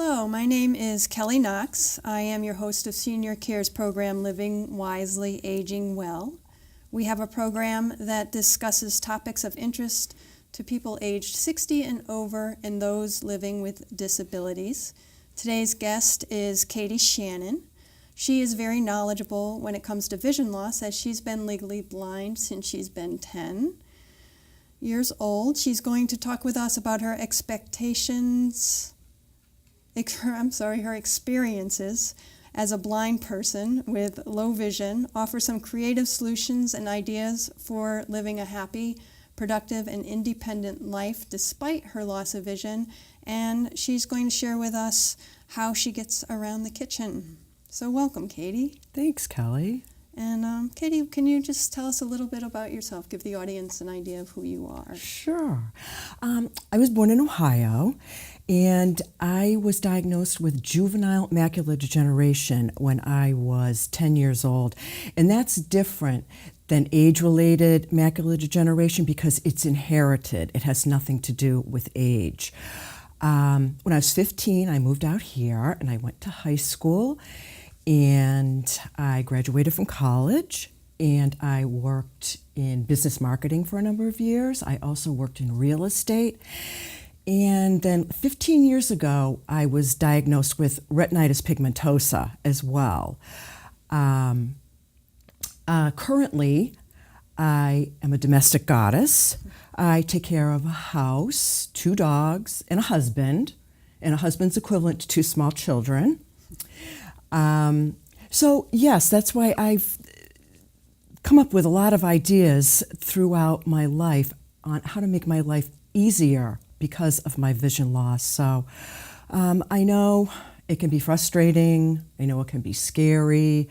Hello, my name is Kally Knox. I am your host of SeniorCare's program, Living Wisely, Aging Well. We have a program that discusses topics of interest to people aged 60 and over and those living with disabilities. Today's guest is Katire Shannon. She is very knowledgeable when it comes to vision loss, as she's been legally blind since she's been 10 years old. She's going to talk with us about her her experiences as a blind person with low vision, offer some creative solutions and ideas for living a happy, productive, and independent life despite her loss of vision, and she's going to share with us how she gets around the kitchen. So welcome, Katie. Thanks, Kally. And Katie, can you just tell us a little bit about yourself, give the audience an idea of who you are? Sure. I was born in Ohio, and I was diagnosed with juvenile macular degeneration when I was 10 years old. And that's different than age-related macular degeneration because it's inherited. It has nothing to do with age. When I was 15, I moved out here, and I went to high school. And I graduated from college, and I worked in business marketing for a number of years. I also worked in real estate. And then 15 years ago, I was diagnosed with retinitis pigmentosa as well. Currently, I am a domestic goddess. I take care of a house, 2 dogs, and a husband's equivalent to 2 small children. So yes, that's why I've come up with a lot of ideas throughout my life on how to make my life easier because of my vision loss. So I know it can be frustrating, I know it can be scary,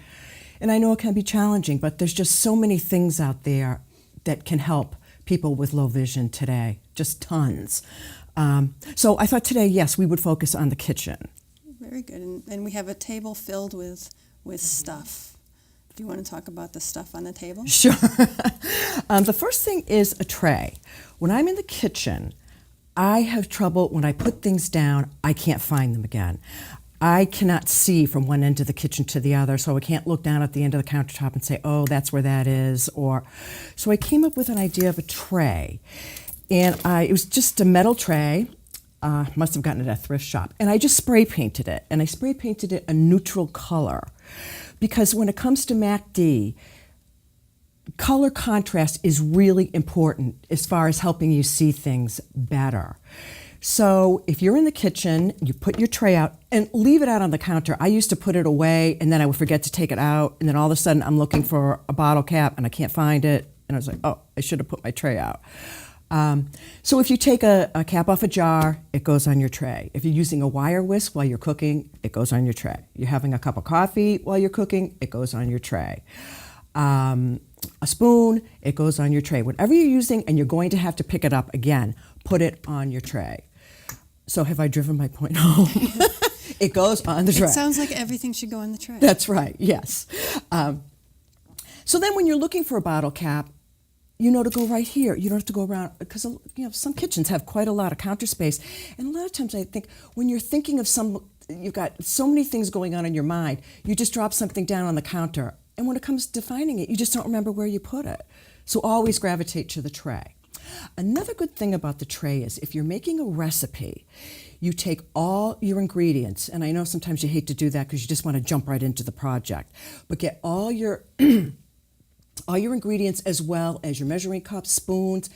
and I know it can be challenging, but there's just so many things out there that can help people with low vision today, just tons. So I thought today, yes, we would focus on the kitchen. Very good. And we have a table filled with stuff. Do you want to talk about the stuff on the table? Sure. The first thing is a tray. When I'm in the kitchen, I have trouble when I put things down, I can't find them again. I cannot see from one end of the kitchen to the other, so I can't look down at the end of the countertop and say, oh, that's where that is. So I came up with an idea of a tray. And it was just a metal tray. Must have gotten it at a thrift shop. And I just spray painted it. And I spray painted it a neutral color. Because when it comes to MACD, color contrast is really important as far as helping you see things better. So if you're in the kitchen, you put your tray out and leave it out on the counter. I used to put it away and then I would forget to take it out. And then all of a sudden I'm looking for a bottle cap and I can't find it. And I was like, oh, I should have put my tray out. So if you take a cap off a jar, it goes on your tray. If you're using a wire whisk while you're cooking, it goes on your tray. You're having a cup of coffee while you're cooking, it goes on your tray. A spoon, it goes on your tray. Whatever you're using and you're going to have to pick it up again, put it on your tray. So have I driven my point home? It goes on the tray. It sounds like everything should go on the tray. That's right, yes. So then when you're looking for a bottle cap, you know to go right here. You don't have to go around, because some kitchens have quite a lot of counter space. And a lot of times I think when you're thinking of you've got so many things going on in your mind, you just drop something down on the counter. And when it comes to finding it, you just don't remember where you put it. So always gravitate to the tray. Another good thing about the tray is if you're making a recipe, you take all your ingredients, and I know sometimes you hate to do that because you just want to jump right into the project, but get all your ingredients as well as your measuring cups, spoons,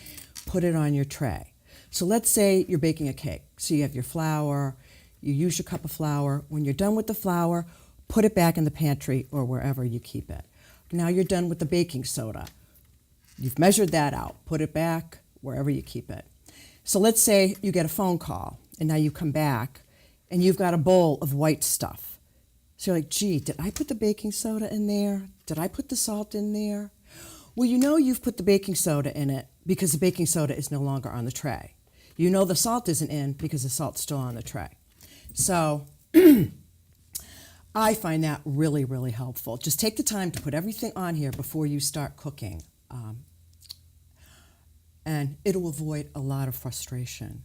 put it on your tray. So let's say you're baking a cake. So you have your flour, you use your cup of flour. When you're done with the flour, put it back in the pantry or wherever you keep it. Now you're done with the baking soda. You've measured that out. Put it back wherever you keep it. So let's say you get a phone call and now you come back and you've got a bowl of white stuff. So you're like, gee, did I put the baking soda in there? Did I put the salt in there? Well, you know you've put the baking soda in it because the baking soda is no longer on the tray. You know the salt isn't in because the salt's still on the tray. So I find that really, really helpful. Just take the time to put everything on here before you start cooking. And it'll avoid a lot of frustration,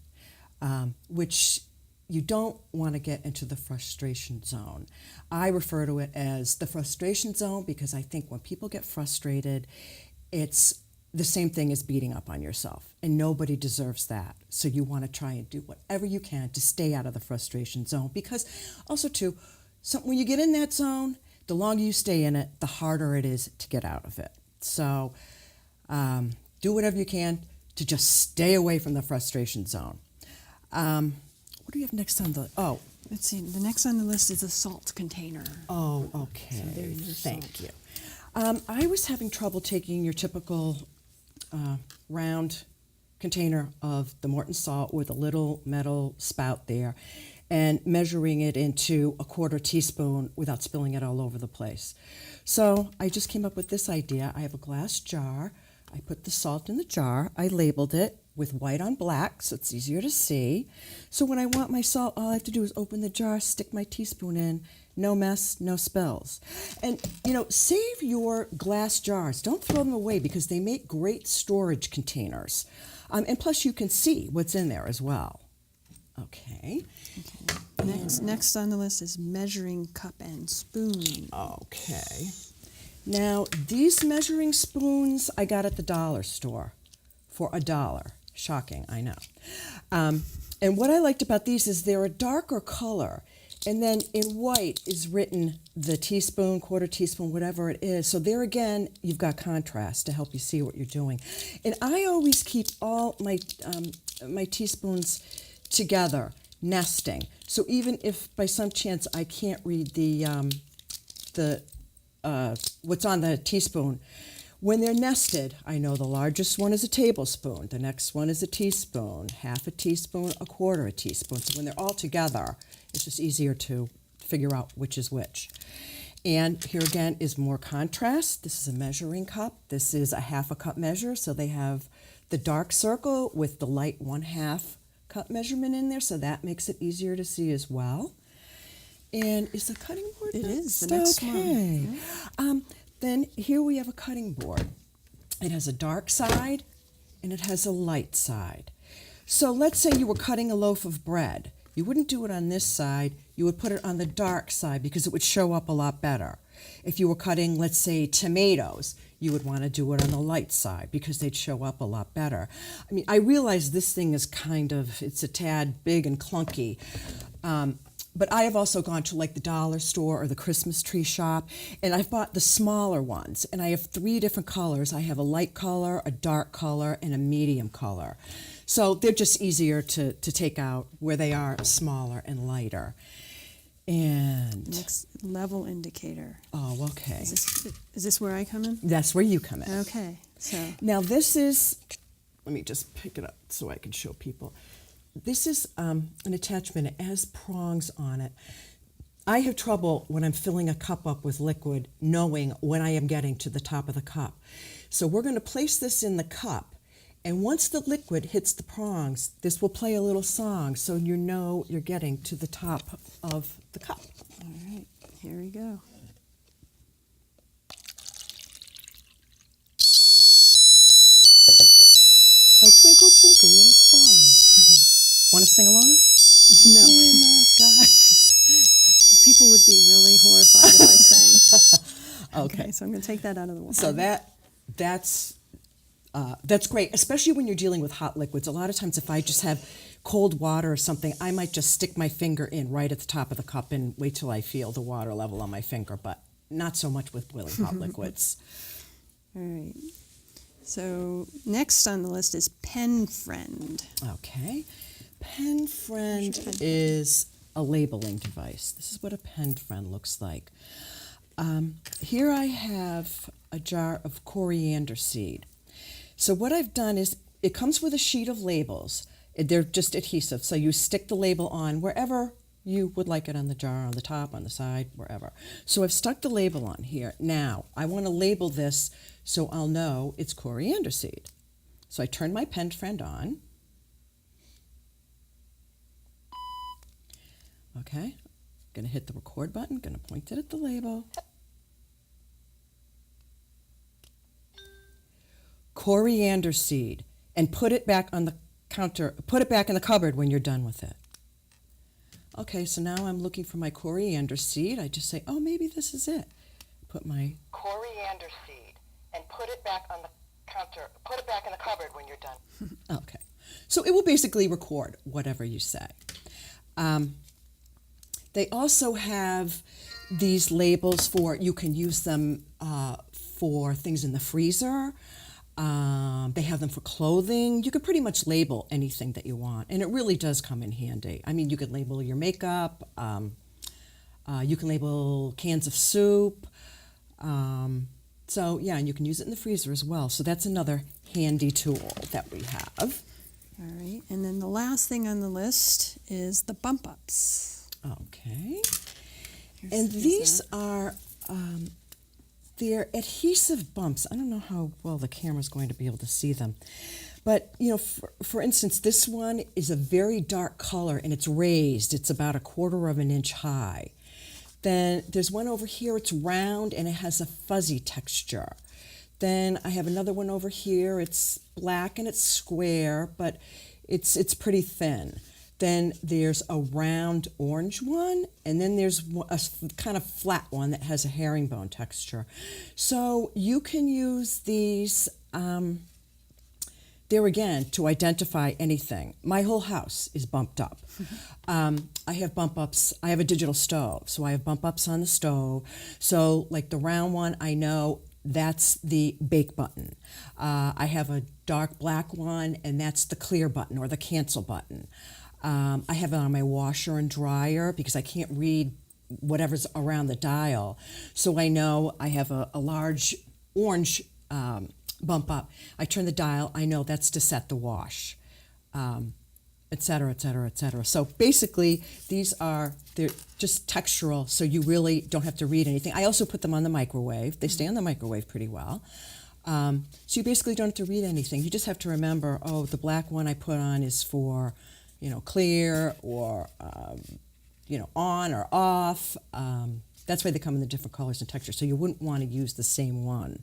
which you don't want to get into the frustration zone. I refer to it as the frustration zone because I think when people get frustrated, it's the same thing as beating up on yourself, and nobody deserves that. So you want to try and do whatever you can to stay out of the frustration zone, because also too, when you get in that zone, the longer you stay in it, the harder it is to get out of it. So do whatever you can to just stay away from the frustration zone. What do you have next on the, Let's see, the next on the list is a salt container. oh, okay, So there's your thank you. I was having trouble taking your typical round container of the Morton salt with a little metal spout there and measuring it into a quarter teaspoon without spilling it all over the place. So I just came up with this idea. I have a glass jar. I put the salt in the jar. I labeled it with white on black so it's easier to see. So when I want my salt, all I have to do is open the jar, stick my teaspoon in, no mess, no spills. And, save your glass jars. Don't throw them away because they make great storage containers. And plus you can see what's in there as well. Okay. Next on the list is measuring cup and spoon. Okay. Now, these measuring spoons I got at the dollar store for $1. Shocking, I know. And what I liked about these is they're a darker color, and then in white is written the teaspoon, quarter teaspoon, whatever it is. So there again, you've got contrast to help you see what you're doing. And I always keep all my my teaspoons together, nesting. So even if by some chance I can't read the what's on the teaspoon, when they're nested, I know the largest one is a tablespoon, the next one is a teaspoon, half a teaspoon, a quarter a teaspoon. So when they're all together, it's just easier to figure out which is which. And here again is more contrast. This is a measuring cup. This is a half a cup measure. So they have the dark circle with the light 1/2 cup measurement in there. So that makes it easier to see as well. And is the cutting board It next? is, the next one. Okay. Yeah. Then here we have a cutting board. It has a dark side and it has a light side. So let's say you were cutting a loaf of bread. You wouldn't do it on this side. You would put it on the dark side because it would show up a lot better. If you were cutting, let's say, tomatoes, you would want to do it on the light side because they'd show up a lot better. I mean, I realize this thing is it's a tad big and clunky. But I have also gone to like the dollar store or the Christmas tree shop, and I've bought the smaller ones, and I have 3 different colors. I have a light color, a dark color, and a medium color. So they're just easier to take out where they are smaller and lighter. And Next, level indicator. oh, okay. Is this where I come in? That's where you come in. Okay, so Now this is, let me just pick it up so I can show people. This is an attachment. It has prongs on it. I have trouble when I'm filling a cup up with liquid knowing when I am getting to the top of the cup. So we're going to place this in the cup, and once the liquid hits the prongs, this will play a little song so you know you're getting to the top of the cup. all right, here we go. A twinkle, twinkle, little star. Want to sing along? No, In the sky. people would be really horrified if I sang. Okay. So I'm going to take that out of the water. So that's great, especially when you're dealing with hot liquids. A lot of times if I just have cold water or something, I might just stick my finger in right at the top of the cup and wait till I feel the water level on my finger, but not so much with boiling hot liquids. All right. So next on the list is Pen Friend. Okay. Pen Friend is a labeling device. This is what a Pen Friend looks like. Here I have a jar of coriander seed. So what I've done is it comes with a sheet of labels. They're just adhesive, so you stick the label on wherever you would like it, on the jar, on the top, on the side, wherever. So I've stuck the label on here. Now, I want to label this so I'll know it's coriander seed. So I turn my Pen Friend on. Okay, going to hit the record button, going to point it at the label. Coriander seed, and put it back on the counter, put it back in the cupboard when you're done with it. Okay, so now I'm looking for my coriander seed. I just say, oh, maybe this is it. Put my Coriander seed and put it back on the counter. Put it back in the cupboard when you're done. Okay. So it will basically record whatever you say. They also have these labels for, you can use them for things in the freezer. They have them for clothing. You can pretty much label anything that you want, and it really does come in handy. I mean, you can label your makeup. You can label cans of soup. So yeah, and you can use it in the freezer as well. So that's another handy tool that we have. All right, and then the last thing on the list is the bump ups. Okay. And these are, they're adhesive bumps. I don't know how well the camera's going to be able to see them. But, you know, for instance, this one is a very dark color and it's raised. It's about 1/4 of an inch high. Then there's one over here, it's round and it has a fuzzy texture. Then I have another one over here, it's black and it's square, but it's pretty thin. Then there's a round orange one, and then there's a kind of flat one that has a herringbone texture. So you can use these, there again, to identify anything. My whole house is bumped up. I have bump ups. I have a digital stove, so I have bump ups on the stove. So like the round one, I know that's the bake button. I have a dark black one, and that's the clear button or the cancel button. I have it on my washer and dryer because I can't read whatever's around the dial. So I know I have a large orange bump up. I turn the dial, I know that's to set the wash, et cetera, et cetera, et cetera. So basically, they're just textural, so you really don't have to read anything. I also put them on the microwave. They stay on the microwave pretty well. So you basically don't have to read anything. You just have to remember, oh, the black one I put on is for, you know, clear or, you know, on or off. That's why they come in the different colors and textures. So you wouldn't want to use the same one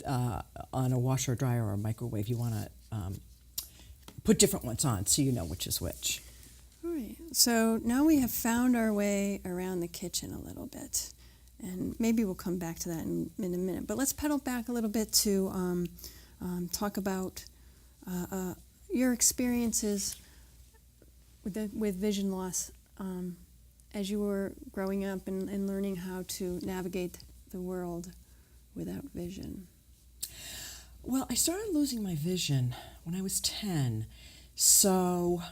on a washer, dryer, or a microwave. You want to put different ones on so you know which is which. All right, so now we have found our way around the kitchen a little bit, and maybe we'll come back to that in a minute. But let's pedal back a little bit to talk about your experiences with vision loss as you were growing up and learning how to navigate the world without vision. Well, I started losing my vision when I was 10. So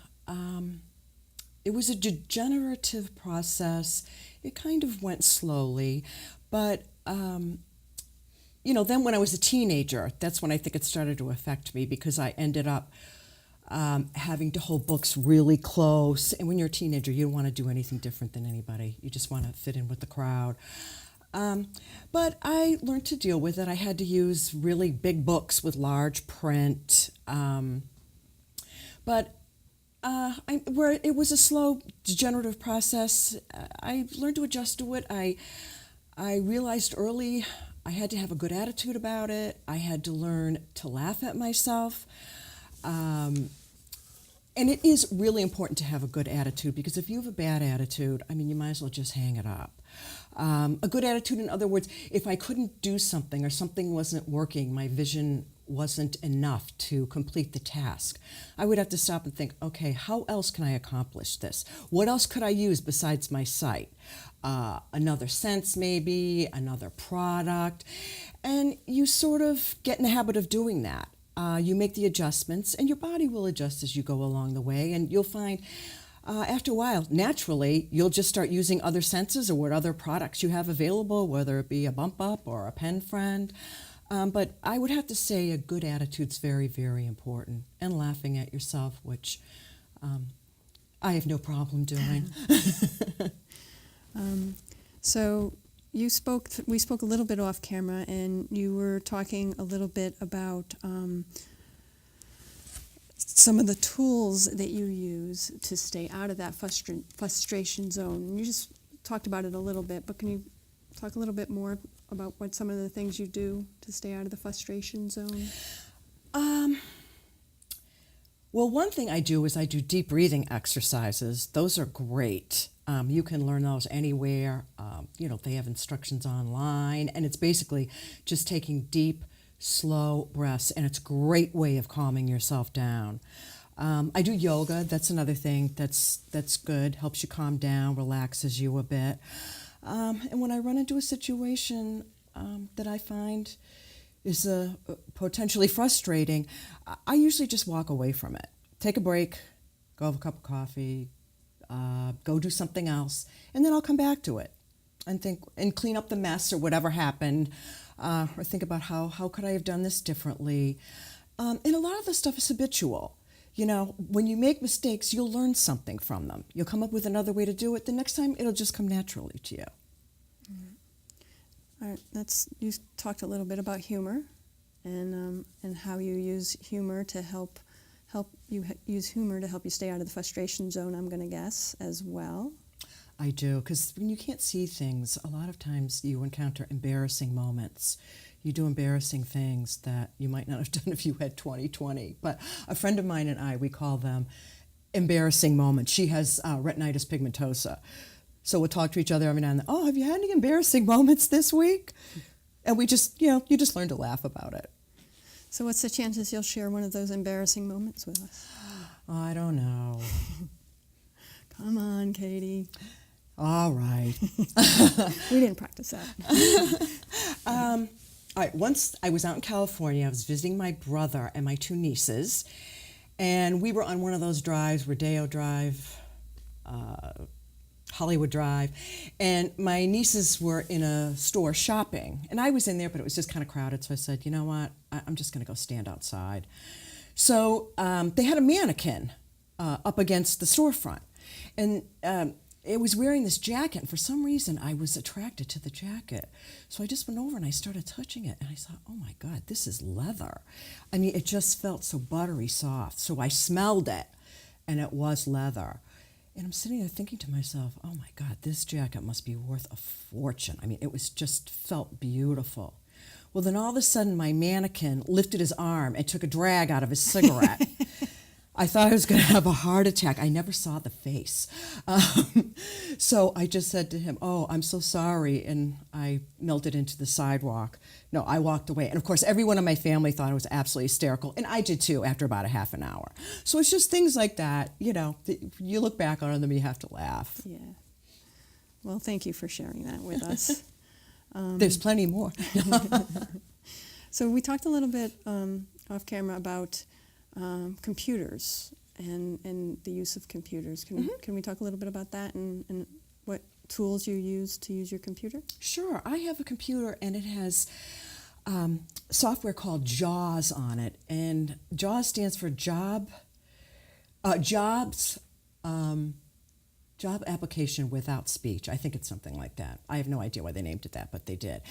it was a degenerative process. It kind of went slowly. But, you know, then when I was a teenager, that's when I think it started to affect me because I ended up having to hold books really close. And when you're a teenager, you don't want to do anything different than anybody. You just want to fit in with the crowd. But I learned to deal with it. I had to use really big books with large print. But where it was a slow degenerative process, I learned to adjust to it. I realized early I had to have a good attitude about it. I had to learn to laugh at myself. And it is really important to have a good attitude because if you have a bad attitude, I mean, you might as well just hang it up. A good attitude, in other words, if I couldn't do something or something wasn't working, my vision wasn't enough to complete the task, I would have to stop and think, okay, how else can I accomplish this? What else could I use besides my sight? Another sense maybe, another product. And you sort of get in the habit of doing that. You make the adjustments, and your body will adjust as you go along the way, and you'll find after a while, naturally, you'll just start using other senses or what other products you have available, whether it be a bump up or a pen friend. But I would have to say a good attitude's very, very important, and laughing at yourself, which I have no problem doing. So we spoke a little bit off camera, and you were talking a little bit about some of the tools that you use to stay out of that frustration zone. And you just talked about it a little bit, but can you talk a little bit more about what some of the things you do to stay out of the frustration zone? Well, one thing I do is I do deep breathing exercises. Those are great. You can learn those anywhere. They have instructions online, and it's basically just taking deep, slow breaths, and it's a great way of calming yourself down. I do yoga. That's another thing that's good. Helps you calm down, relaxes you a bit. And when I run into a situation that I find is potentially frustrating, I usually just walk away from it. Take a break, go have a cup of coffee, go do something else, and then I'll come back to it and think and clean up the mess or whatever happened, or think about how could I have done this differently. And a lot of the stuff is habitual. When you make mistakes, you'll learn something from them. You'll come up with another way to do it. The next time, it'll just come naturally to you. All right, you talked a little bit about humor, and how you use humor to help you stay out of the frustration zone. I'm going to guess as well. I do, because when you can't see things, a lot of times you encounter embarrassing moments. You do embarrassing things that you might not have done if you had 20/20. But a friend of mine and I, we call them embarrassing moments. She has retinitis pigmentosa. So we'll talk to each other every now and then. Oh, have you had any embarrassing moments this week? And we just, you just learn to laugh about it. So what's the chances you'll share one of those embarrassing moments with us? Oh, I don't know. Come on, Katie. All right. We didn't practice that. All right, once I was out in California. I was visiting my brother and my two nieces, and we were on one of those drives, Rodeo Drive, Hollywood Drive, and my nieces were in a store shopping, and I was in there, but it was just kind of crowded, so I said, you know what, I'm just going to go stand outside. So they had a mannequin up against the storefront, and it was wearing this jacket, and for some reason I was attracted to the jacket. So I just went over and I started touching it, and I thought, oh my God, this is leather. I mean, it just felt so buttery soft. So I smelled it, and it was leather. And I'm sitting there thinking to myself, oh my God, this jacket must be worth a fortune. I mean, it was just felt beautiful. Well, then all of a sudden my mannequin lifted his arm and took a drag out of his cigarette. I thought I was going to have a heart attack. I never saw the face. So I just said to him, oh, I'm so sorry. And I melted into the sidewalk. No, I walked away. And of course, everyone in my family thought it was absolutely hysterical. And I did too after about a half an hour. So it's just things like that, you look back on them and you have to laugh. Yeah. Well, thank you for sharing that with us. There's plenty more. So we talked a little bit off camera about computers and the use of computers. Can we talk a little bit about that and what tools you use to use your computer? Sure. I have a computer, and it has software called JAWS on it. And JAWS stands for Job Application Without Speech. I think it's something like that. I have no idea why they named it that, but they did.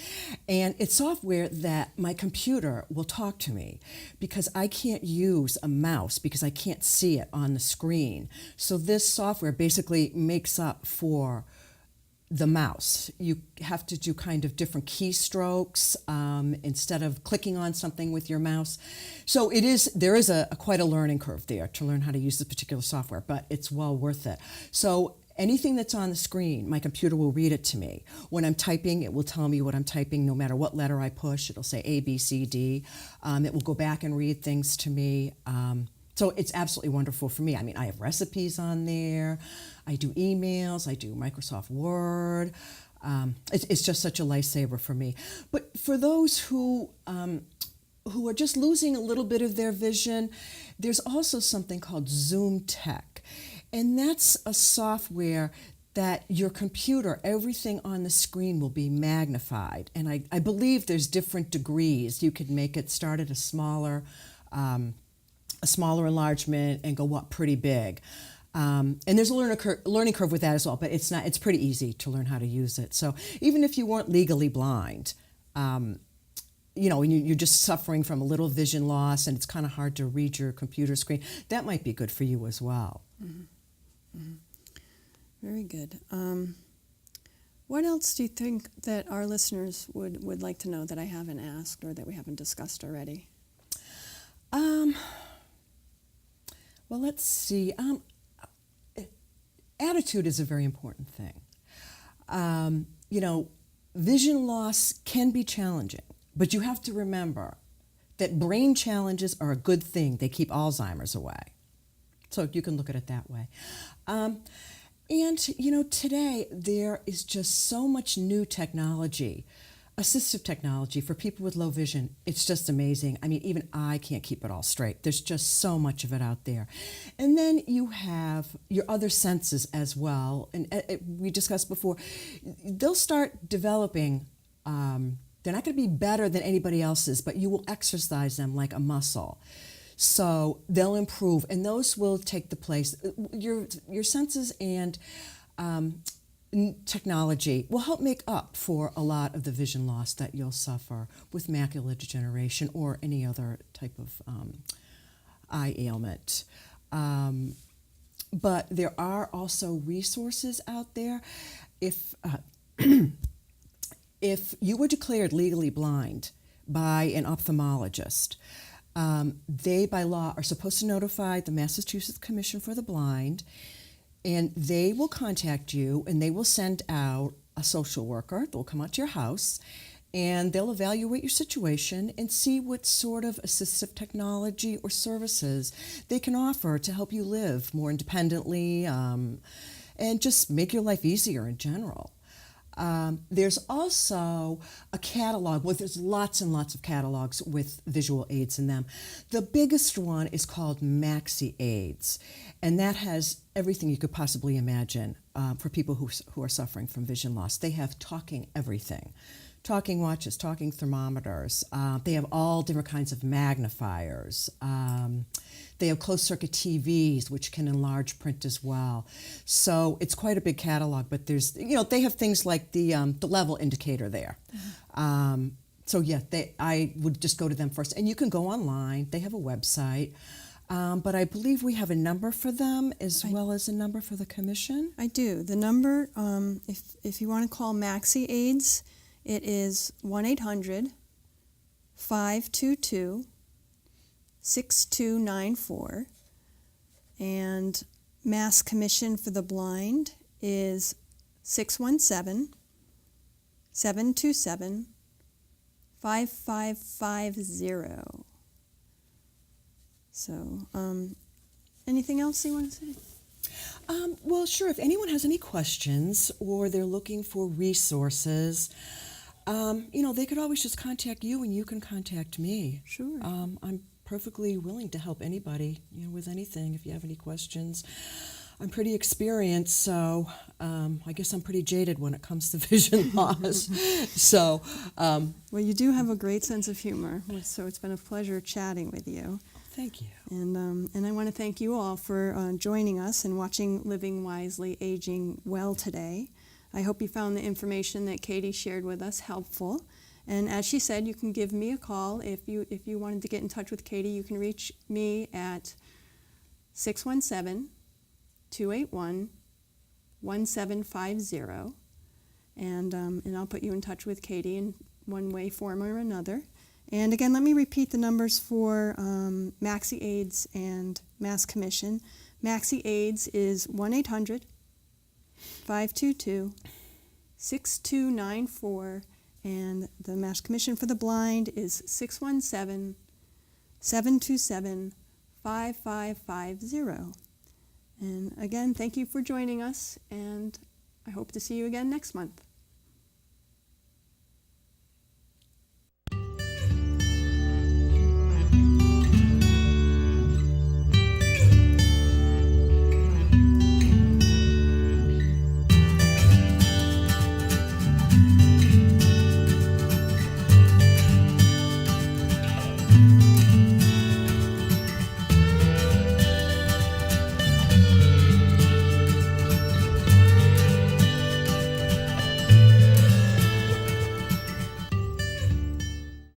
And it's software that my computer will talk to me because I can't use a mouse because I can't see it on the screen. So this software basically makes up for the mouse. You have to do kind of different keystrokes instead of clicking on something with your mouse. So there is quite a learning curve there to learn how to use this particular software, but it's well worth it. So anything that's on the screen, my computer will read it to me. When I'm typing, it will tell me what I'm typing no matter what letter I push. It'll say A, B, C, D. It will go back and read things to me. So it's absolutely wonderful for me. I mean, I have recipes on there. I do emails. I do Microsoft Word. It's just such a lifesaver for me. But for those who are just losing a little bit of their vision, there's also something called Zoom Tech. And that's a software that your computer, everything on the screen will be magnified. And I believe there's different degrees. You could make it start at a smaller enlargement and go up pretty big. And there's a learning curve with that as well, but it's pretty easy to learn how to use it. So even if you weren't legally blind, and you're just suffering from a little vision loss and it's kind of hard to read your computer screen, that might be good for you as well. Mm-hmm. Mm-hmm. Very good. What else do you think that our listeners would like to know that I haven't asked or that we haven't discussed already? Well, let's see. Attitude is a very important thing. Vision loss can be challenging, but you have to remember that brain challenges are a good thing. They keep Alzheimer's away. So you can look at it that way. Today there is just so much new technology, assistive technology for people with low vision. It's just amazing. I mean, even I can't keep it all straight. There's just so much of it out there. And then you have your other senses as well. And we discussed before, they'll start developing, they're not going to be better than anybody else's, but you will exercise them like a muscle. So they'll improve, and those will take the place. Your senses and technology will help make up for a lot of the vision loss that you'll suffer with macular degeneration or any other type of eye ailment. But there are also resources out there. If you were declared legally blind by an ophthalmologist, they by law are supposed to notify the Massachusetts Commission for the Blind, and they will contact you and they will send out a social worker. They'll come out to your house and they'll evaluate your situation and see what sort of assistive technology or services they can offer to help you live more independently and just make your life easier in general. There's also a catalog. Well, there's lots and lots of catalogs with visual aids in them. The biggest one is called Maxi Aids, and that has everything you could possibly imagine for people who are suffering from vision loss. They have talking everything. Talking watches, talking thermometers. They have all different kinds of magnifiers. They have closed-circuit TVs, which can enlarge print as well. So it's quite a big catalog, but there's, they have things like the level indicator there. I would just go to them first. And you can go online. They have a website. But I believe we have a number for them as well as a number for the commission. I do. The number, if you want to call Maxi Aids, it is 1-800-522-6294, and Mass Commission for the Blind is 617-727-5550. So, anything else you want to say? Well, sure. If anyone has any questions or they're looking for resources, they could always just contact you and you can contact me. Sure. I'm perfectly willing to help anybody, with anything if you have any questions. I'm pretty experienced, so I guess I'm pretty jaded when it comes to vision loss. So, well, you do have a great sense of humor, so it's been a pleasure chatting with you. Thank you. And I want to thank you all for joining us and watching Living Wisely, Aging Well today. I hope you found the information that Katie shared with us helpful. And as she said, you can give me a call. If you wanted to get in touch with Katie, you can reach me at 617-281-1750. And I'll put you in touch with Katie in one way, form, or another. And again, let me repeat the numbers for Maxi Aids and Mass Commission. Maxi Aids is 1-800-522-6294, and the Mass Commission for the Blind is 617-727-5550. And again, thank you for joining us, and I hope to see you again next month.